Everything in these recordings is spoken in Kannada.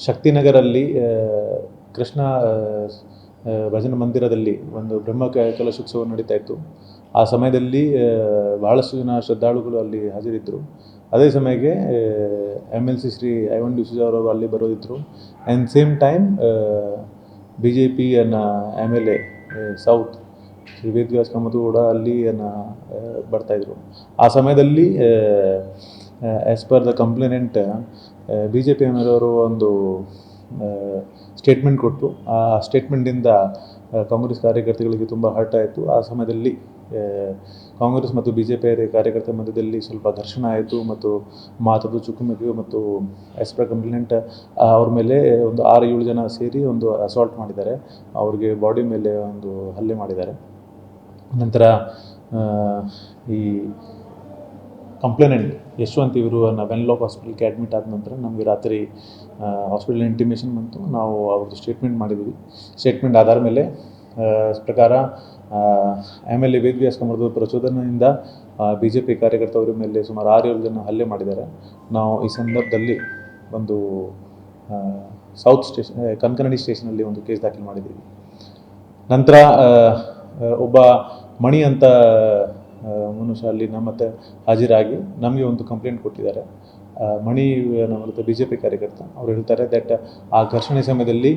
ಶಕ್ತಿನಗರಲ್ಲಿ ಕೃಷ್ಣ ಭಜನ ಮಂದಿರದಲ್ಲಿ ಒಂದು ಬ್ರಹ್ಮ ಕಲಶೋತ್ಸವ ನಡೀತಾ ಇತ್ತು. ಆ ಸಮಯದಲ್ಲಿ ಬಹಳಷ್ಟು ಜನ ಶ್ರದ್ಧಾಳುಗಳು ಅಲ್ಲಿ ಹಾಜರಿದ್ದರು. ಅದೇ ಸಮಯಕ್ಕೆ MLC ಶ್ರೀ ಐವನ್ ಡಿಸೋಜಾ ಅವರು ಅಲ್ಲಿ ಬರೋದಿದ್ದರು. And same time BJP MLA south Shri Vedavyasa Kamath ಕೂಡ ಅಲ್ಲಿ ಬರ್ತಾಯಿದ್ರು. ಆ ಸಮಯದಲ್ಲಿ as per the complainant BJP MLA ಅವರು ಒಂದು ಸ್ಟೇಟ್ಮೆಂಟ್ ಕೊಟ್ಟರು. ಆ ಸ್ಟೇಟ್ಮೆಂಟಿಂದ ಕಾಂಗ್ರೆಸ್ ಕಾರ್ಯಕರ್ತಗಳಿಗೆ ತುಂಬ ಹರ್ಟ್ ಆಯಿತು. ಆ ಸಮಯದಲ್ಲಿ ಕಾಂಗ್ರೆಸ್ ಮತ್ತು BJP ಕಾರ್ಯಕರ್ತರ ಮಧ್ಯದಲ್ಲಿ ಸ್ವಲ್ಪ ಘರ್ಷಣೆ ಆಯಿತು ಮತ್ತು ಮಾತದು ಚುಕ್ಕುಮುಕ್ಕು ಮತ್ತು ಆ್ಯಸ್ ಪರ್ ಕಂಪ್ಲೇಂಟ್ ಅವ್ರ ಮೇಲೆ ಒಂದು 6-7 ಜನ ಸೇರಿ ಒಂದು ಅಸಾಲ್ಟ್ ಮಾಡಿದ್ದಾರೆ. ಅವ್ರಿಗೆ ಬಾಡಿ ಮೇಲೆ ಒಂದು ಹಲ್ಲೆ ಮಾಡಿದ್ದಾರೆ. ನಂತರ ಈ ಕಂಪ್ಲೇನೆಂಟ್ ಯಶವಂತ್ ಇವರು ವೆನ್ಲಾಕ್ ಹಾಸ್ಪಿಟಲ್ಗೆ ಅಡ್ಮಿಟ್ ಆದ ನಂತರ ನಮಗೆ ರಾತ್ರಿ ಹಾಸ್ಪಿಟಲ್ ಇಂಟಿಮೇಷನ್ ಬಂತು. ನಾವು ಅವ್ರದ್ದು ಸ್ಟೇಟ್ಮೆಂಟ್ ಮಾಡಿದ್ವಿ. ಸ್ಟೇಟ್ಮೆಂಟ್ ಆಧಾರ ಮೇಲೆ ಪ್ರಕಾರ MLA ವೇದವ್ಯಾಸ ಕಾಮತ್ ಪ್ರಚೋದನೆಯಿಂದ BJP ಕಾರ್ಯಕರ್ತರ ಮೇಲೆ ಸುಮಾರು 6-7 ಜನ ಹಲ್ಲೆ ಮಾಡಿದ್ದಾರೆ. ನಾವು ಈ ಸಂದರ್ಭದಲ್ಲಿ ಒಂದು ಸೌತ್ ಸ್ಟೇಷನ್ ಕನಕನಹಳ್ಳಿ ಸ್ಟೇಷನಲ್ಲಿ ಒಂದು ಕೇಸ್ ದಾಖಲು ಮಾಡಿದ್ದೀವಿ. ನಂತರ ಒಬ್ಬ ಮಣಿ ಅಂತ ಮನುಷ್ಯ ಅಲ್ಲಿ ನಮ್ಮ ಹತ್ರ ಹಾಜರಾಗಿ ನಮಗೆ ಒಂದು ಕಂಪ್ಲೇಂಟ್ ಕೊಟ್ಟಿದ್ದಾರೆ. ಮಣಿ ನಮ್ಮ BJP ಕಾರ್ಯಕರ್ತ ಅವ್ರು ಹೇಳ್ತಾರೆ ದಟ್ ಆ ಘರ್ಷಣೆ ಸಮಯದಲ್ಲಿ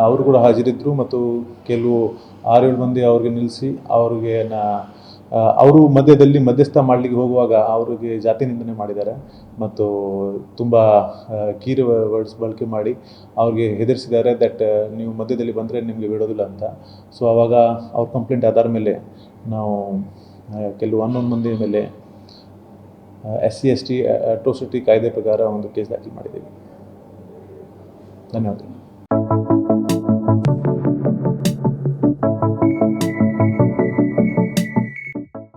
ಅವರು ಕೂಡ ಹಾಜರಿದ್ದರು ಮತ್ತು ಕೆಲವು 6-7 ಮಂದಿ ಅವ್ರಿಗೆ ನಿಲ್ಲಿಸಿ ಅವ್ರಿಗೆ ಅವರು ಮಧ್ಯದಲ್ಲಿ ಮಧ್ಯಸ್ಥ ಮಾಡಲಿಕ್ಕೆ ಹೋಗುವಾಗ ಅವರಿಗೆ ಜಾತಿ ನಿಂದನೆ ಮಾಡಿದ್ದಾರೆ ಮತ್ತು ತುಂಬ ಕೀರು ವರ್ಡ್ಸ್ ಬಳಕೆ ಮಾಡಿ ಅವ್ರಿಗೆ ಹೆದರಿಸಿದ್ದಾರೆ ದಟ್ ನೀವು ಮಧ್ಯದಲ್ಲಿ ಬಂದರೆ ನಿಮಗೆ ಬಿಡೋದಿಲ್ಲ ಅಂತ. ಸೊ ಆವಾಗ ಅವ್ರ ಕಂಪ್ಲೇಂಟ್ ಆಧಾರ ಮೇಲೆ ನಾವು ಕೆಲವು 11 ಮಂದಿ ಮೇಲೆ SC/ST ಅಟ್ರೋಸಿಟಿ ಕಾಯ್ದೆ ಪ್ರಕಾರ ಒಂದು ಕೇಸ್ ದಾಖಲು ಮಾಡಿದ್ದೀವಿ. ಧನ್ಯವಾದಗಳು.